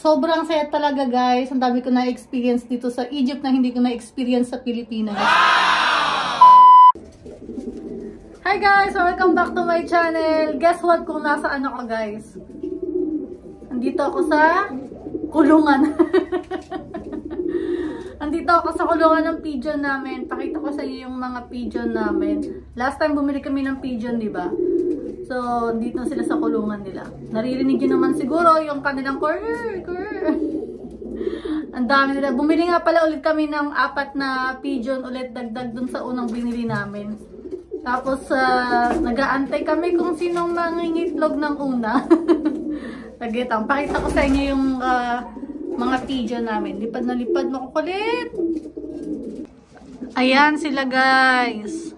Sobrang saya talaga guys. Ang dami ko na-experience dito sa Egypt na hindi ko na-experience sa Pilipinas. Hi guys! Welcome back to my channel. Guess what kung nasaan ako guys? Andito ako sa kulungan. Andito ako sa kulungan ng pigeon namin. Pakita ko sa inyo yung mga pigeon namin. Last time bumili kami ng pigeon, di ba? So, dito sila sa kulungan nila. Naririnig nyo naman siguro yung kanilang kurr. Ang dami nila. Bumili nga pala ulit kami ng 4 na pigeon ulit dagdag dun sa unang binili namin. Tapos, nag-aantay kami kung sinong mangingitlog ng una. Tagitang, pakita ko sa inyo yung mga pigeon namin. Lipad na lipad, makukulit. Ayan sila guys.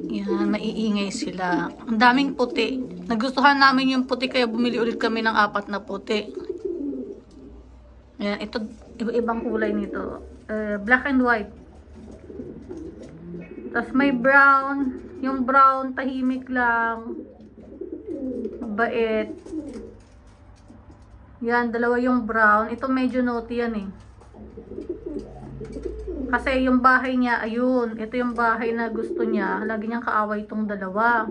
Yan, maiingay sila. Ang daming puti. Nagustuhan namin yung puti kaya bumili ulit kami ng 4 na puti. Ayan, ito, iba-ibang kulay nito. Black and white. Tapos may brown. Yung brown, tahimik lang. Mabait. Yan, dalawa yung brown. Ito medyo naughty yan eh. Kasi yung bahay niya, ayun. Ito yung bahay na gusto niya. Lagi niyang kaaway itong dalawa.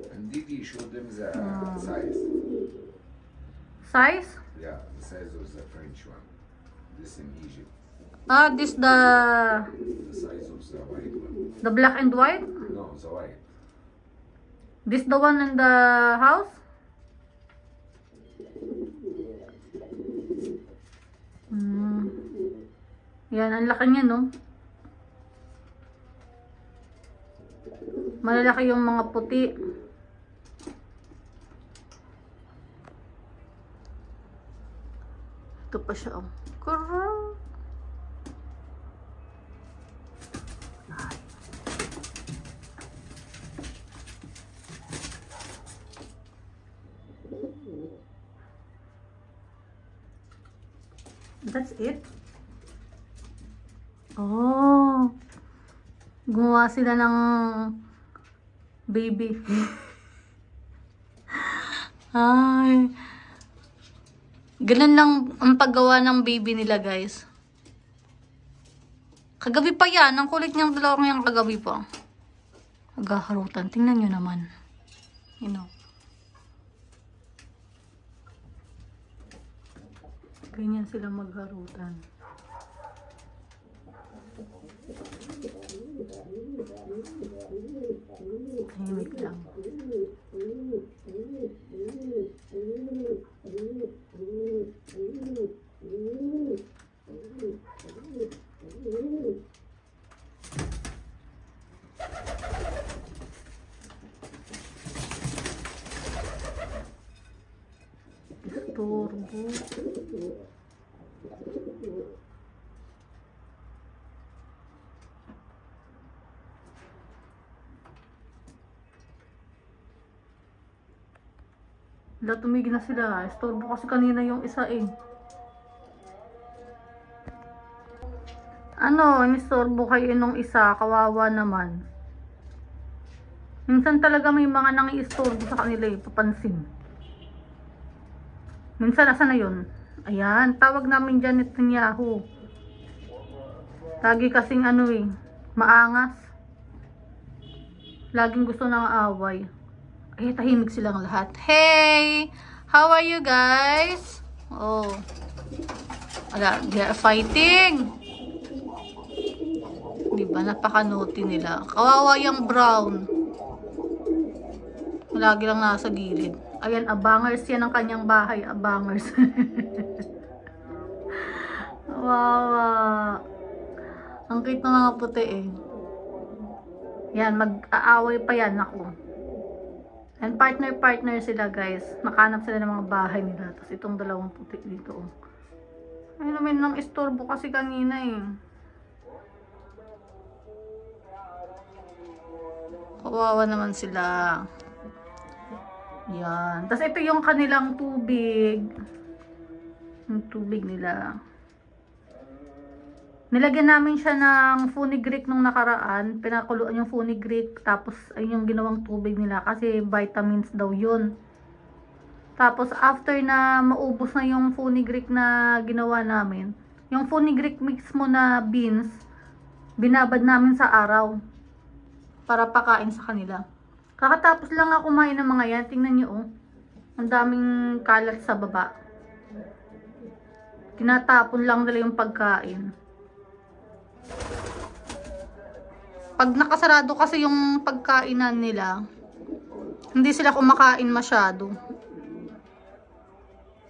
And did you show them the size? Size? Yeah, the size of the French one. This in Egypt. This The size of the white one. the black and white? No, the white. This the one in the house? Yan, ang laki niya, no? Malalaki yung mga puti. Ito pa siya, oh. Kurang. That's it. Oh. Gumawa sila ng baby. Ay. Ganun lang ang paggawa ng baby nila, guys. Kagabi pa yan. Ang kulit niyang dalawang yung kagabi pa. Naghaharutan. Tingnan nyo naman. You know. Ganyan sila magharutan. Tahimik lang. Turbo. Wala, tumigil na sila. Istorbo kasi kanina yung isa eh. Ano, inistorbo kayo nung isa. Kawawa naman. Minsan talaga may mga nang-iistorbo sa kanila eh. Papansin. Minsan, asa na yun? Ayan, tawag namin dyan Netanyahu. Lagi kasing ano eh, maangas. Laging gusto ng away. Ay, tahimik silang lahat. Hey! How are you guys? Oh. Wala, they are fighting. Diba, napaka-naughty nila. Kawawa yung brown. Lagi lang nasa gilid. Ayan, abangers yan ang kanyang bahay. Abangers. Wow. Ang cute ng mga puti eh. Yan, mag-aaway pa yan ako. And partner-partner sila guys. Makanap sila ng mga bahay nila. Tapos itong dalawang puti dito. Ay naman nang istorbo kasi kanina eh. Kawawa naman sila. Yan. Tapos ito yung kanilang tubig. Yung tubig nila. Nilagyan namin siya ng fenugreek nung nakaraan. Pinakuluan yung fenugreek. Tapos ayun yung ginawang tubig nila. Kasi vitamins daw yun. Tapos after na maubos na yung funigric na ginawa namin, yung funigric mix mo na beans, binabad namin sa araw para pakain sa kanila. Kakatapos lang ako kumain ng mga yan. Tingnan nyo oh. Ang daming kalat sa baba. Tinatapon lang nila yung pagkain. Pag nakasarado kasi yung pagkainan nila, hindi sila kumakain masyado.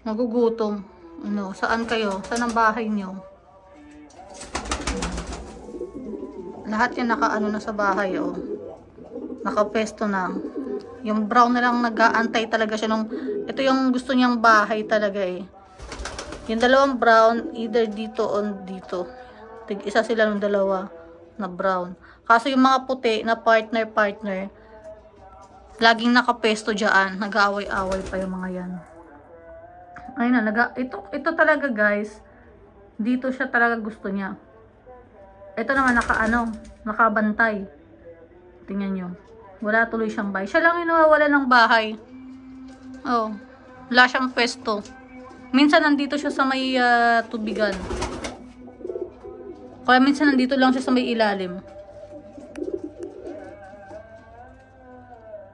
Magugutom. Ano, saan kayo? Saan ang bahay nyo? Lahat yan nakaano na sa bahay oh. Nakapesto na. Yung brown na lang nag-aantay talaga siya nung ito yung gusto niyang bahay talaga eh. Yung dalawang brown either dito o dito. Tig-isa sila ng dalawa na brown. Kaso yung mga puti na partner laging nakapesto diyan. Nag-aaway-away pa yung mga yan. Ayun na, ito talaga guys. Dito siya talaga gusto niya. Ito naman nakabantay. Tingnan nyo. Wala tuloy siyang bahay. Siya lang yung nawawala ng bahay. Oh, wala siyang pwesto. Minsan nandito siya sa may tubigan. Kaya minsan nandito lang siya sa may ilalim.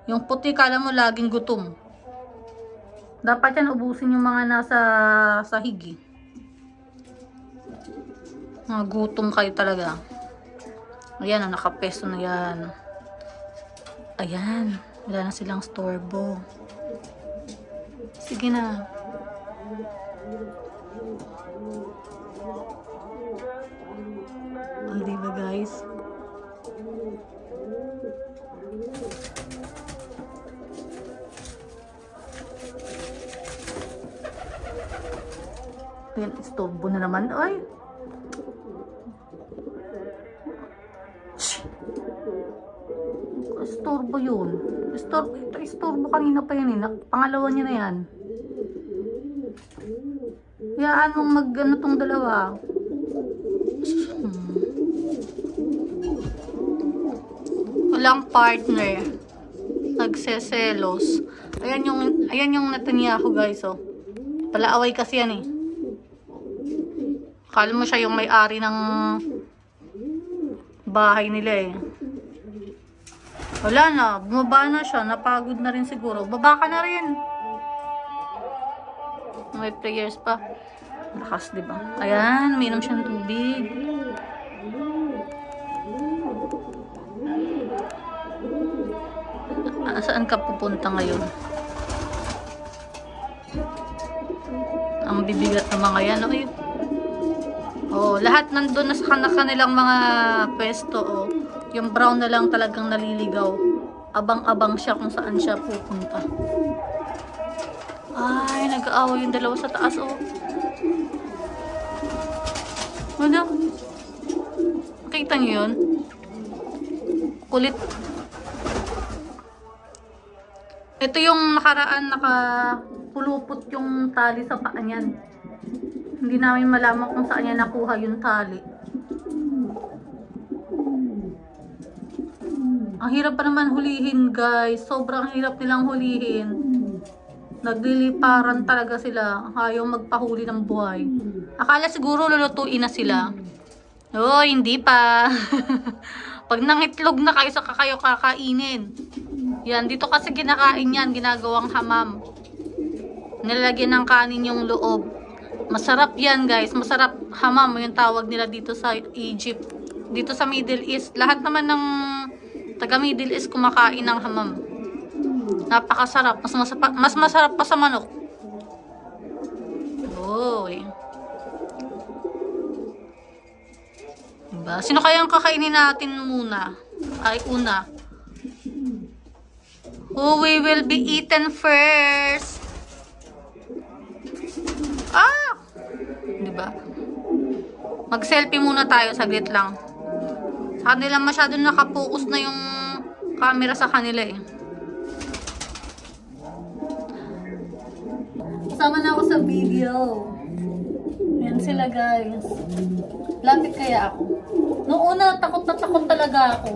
Yung puti kala mo laging gutom. Dapat yan ubusin yung mga nasa sahig. Mga gutom kayo talaga. Ayan, nakapesto na yan. Ayan, wala na silang storbo. Sige na. O, diba guys? Ayan, storbo na naman. Ay! Istorbo yun. Istorbo kanina pa yan eh. Pangalawa niya na yan. Hayaan mong mag-ano tong dalawa. Walang partner. Nagseselos. Ayan yung Netanyahu guys oh. Palaaway kasi yan eh. Akala mo siya yung may-ari ng bahay nila eh. Wala na, bumaba na siya, napagod na rin siguro. Baba ka na rin. May prayers pa. Lakas, diba? Ayan, uminom siya ng tubig. Saan ka pupunta ngayon? Ang bibigat ng mga yan. Okay. Oh, lahat nandun na sa kanilang mga pwesto. Oh. Yung brown na lang talagang naliligaw. Abang-abang siya kung saan siya pupunta. Ay, nag-aaway yung dalawa sa taas. Oh. Ano? Nakita niyo yun? Kulit. Ito yung nakaraan nakapulupot yung tali sa paa niyan. Hindi namin malaman kung saan niya nakuha yung tali. Ang hirap pa naman hulihin guys. Sobrang hirap nilang hulihin. Nagliliparan talaga sila. Ayaw magpahuli ng buhay. Akala siguro lulutuin na sila. Oh, hindi pa. Pag nangitlog na kayo, saka kayo kakainin. Yan, dito kasi kinakain yan. Ginagawang hamam. Nilagyan ng kanin yung loob. Masarap yan guys. Masarap hamam. Yung tawag nila dito sa Egypt. Dito sa Middle East. Lahat naman ng taga Middle East kumakain ng hamam. Napakasarap. Mas masarap pa sa manok. Oy. Diba? Sino kaya ang kakainin natin muna? Ay, una. Who we will be eaten first? Ah! Diba? Mag-selfie muna tayo. Saglit lang. Sa kanila masyado nakapokus na yung camera sa kanila eh. Sama na ako sa video. Yan sila guys. Lapit kaya ako. Noong una, takot na takot talaga ako.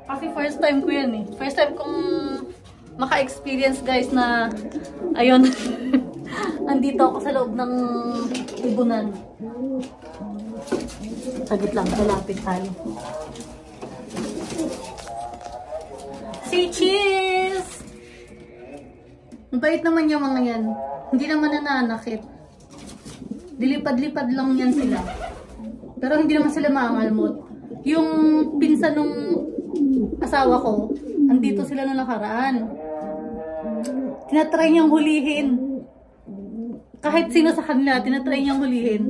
Kasi first time ko yan eh. First time kong maka-experience guys na ayun. Andito ako sa loob ng libunan. Sagit lang, malapit tayo. Say cheese! Mabait naman yung mga yan. Hindi naman nananakit. Dilipad-lipad lang yan sila. Pero hindi naman sila maangalmot. Yung pinsan nung asawa ko, andito sila na nakaraan. Tinatry niyang hulihin. Kahit sino sa kanila, tinatry niyang hulihin.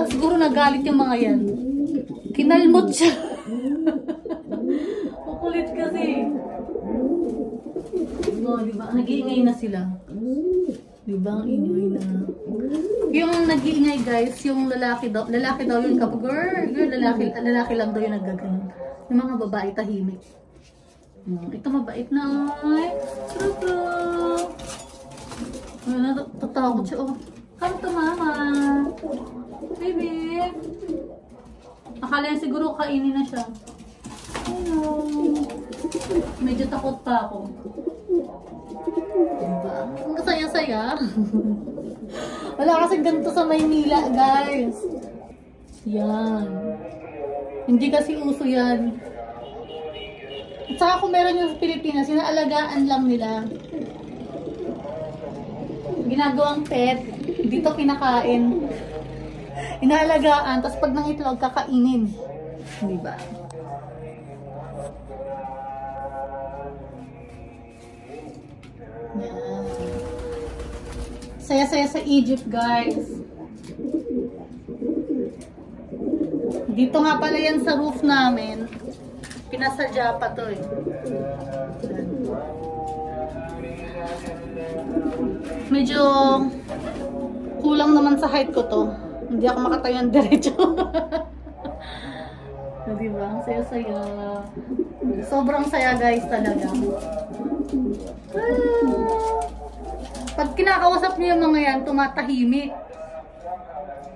Siguro nagalit yung mga yan. Kinalmot siya. Kukulit kasi. No, diba? Nag-iingay na sila. Diba? Ang ingay na. Yung nag-iingay guys, yung lalaki daw yung kapag lalaki lang daw yung naggaganon. Yung mga babae tahimik. Ito mabait na. Natatakot siya. Oh, come to mama. Baby. Akala niya siguro kainin na siya. Hello. Medyo takot pa ako. Diba? Ang saya-saya. Wala kasi ganito sa Maynila, guys. Yan. Hindi kasi uso yan. At saka kung meron yung sa Pilipinas, inaalagaan lang nila. Ginagawang pet. Dito kinakain. Inaalagaan. Tapos pag nangitlog, kakainin. Diba? Yan. Saya-saya sa Egypt, guys. Dito nga pala yan sa roof namin. Pinasadya pa to eh. Medyo kulang naman sa height ko to. Hindi ako makatayan diretso. Diba? Ang saya-saya. Sobrang saya guys talaga. Pag kinakausap niyo yung mga yan, tumatahimik.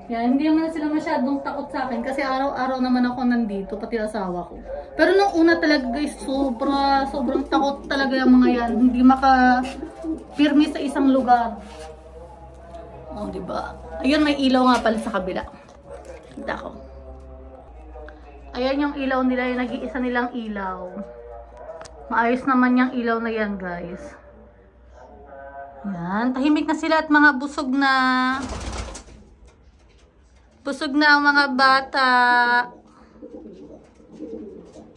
Yan, hindi naman sila masyadong takot sa akin kasi araw-araw naman ako nandito, pati asawa ko. Pero nung una talaga guys, sobrang takot talaga yung mga yan. Hindi maka-pirmi sa isang lugar. Oh, diba? Ayun, may ilaw nga pala sa kabila. Kita ko. Ayan yung ilaw nila, yung nag-iisa nilang ilaw. Maayos naman yung ilaw na yan, guys. Yan, tahimik na sila at mga busog na. Busog na ang mga bata.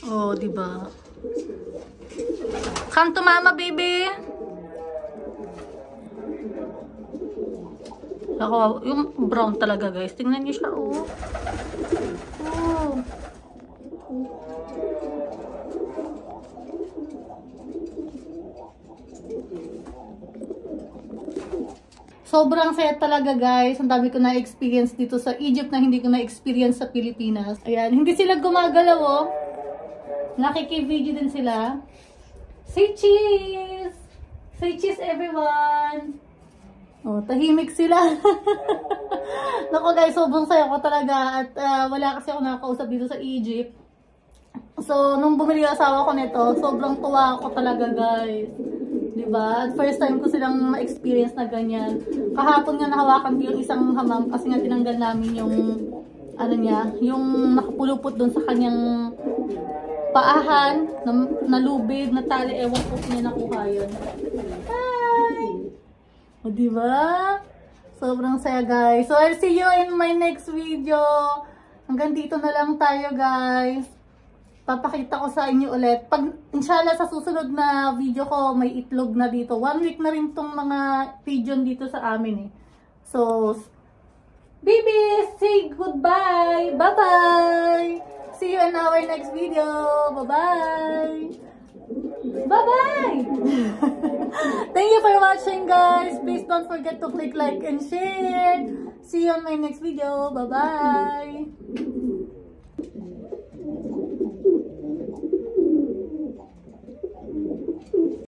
Oh, diba? Come to mama, baby. Ako, yung brown talaga, guys. Tingnan niyo siya, oh. Oh. Sobrang saya talaga guys. Ang dami ko na-experience dito sa Egypt na hindi ko na-experience sa Pilipinas. Ayan, hindi sila gumagalaw oh. Nakiki-video din sila. Say cheese! Say cheese everyone! Oh, tahimik sila. Naku guys, sobrang saya ko talaga. At wala kasi ako nakakausap dito sa Egypt. So, nung bumili yung asawa ko nito, sobrang tuwa ako talaga guys. Diba? At first time ko silang ma-experience na ganyan. Kahapon nga nahawakan ko yung isang hamam kasi nga tinanggal namin yung ano niya, yung nakapulupot doon sa kanyang paahan, nalubid, natali, ewan ko kung niya nakuha yun. Hi! O diba? Sobrang saya guys. So I'll see you in my next video. Hanggang dito na lang tayo guys. Papakita ko sa inyo ulit. Pag, inshallah, sa susunod na video ko, may itlog na dito. 1 week na rin tong mga pigeon dito sa amin eh. So, baby, say goodbye. Bye-bye. See you in our next video. Bye-bye. Bye-bye. Thank you for watching, guys. Please don't forget to click like and share. See you on my next video. Bye-bye.